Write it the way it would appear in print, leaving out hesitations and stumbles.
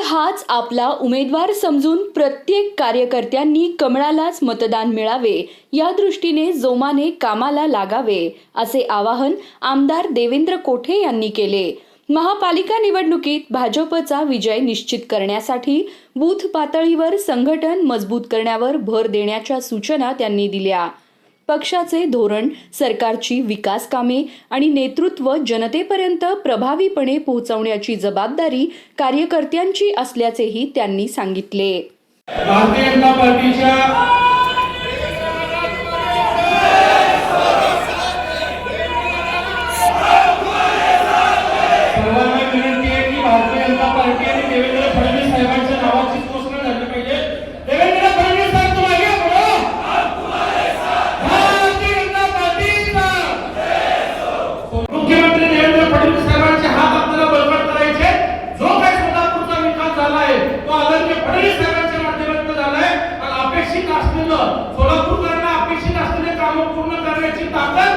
हाच आपला उमेदवार समजून प्रत्येक कार्यकर्त्यांनी कमळालाच मतदान मिळावे या दृष्टीने जोमाने कामाला लागावे असे आवाहन आमदार देवेंद्र कोठे यांनी केले। महापालिका निवडणुकीत भाजपचा विजय निश्चित करण्यासाठी बूथ पातळीवर संघटन मजबूत करण्यावर भर देण्याच्या सूचना त्यांनी दिल्या। पक्षाचे धोरण, सरकारची विकास कामे आणि नेतृत्व जनतेपर्यंत प्रभावीपणे पोहोचवण्याची जबाबदारी कार्यकर्त्यांची असल्याचेही त्यांनी सांगितले। भारतीय जनता पार्टीच्या सर्वांना विनंती आहे की भारतीय जनता पार्टी आणि देवेंद्र फडणवीस साहेबांच्या नावाची घोषणा झाली पाहिजे। देवेंद्र फडणवीस साहेब तुम आगे बढ़ो, हम तुम्हारे साथ, भारतीय जनता पार्टीचा मुख्यमंत्री देवेंद्र फडणवीस साहेबांचे हात आपल्याला बळकट करायचे। जो काही सोलापूरचा विकास झाला आहे तो आदरणीय फडणवीस साहेबांच्या माध्यमातून झाला आहे आणि अपेक्षित असलेलं सोलापूरकरांना अपेक्षित असलेले काम पूर्ण करण्याची ताकद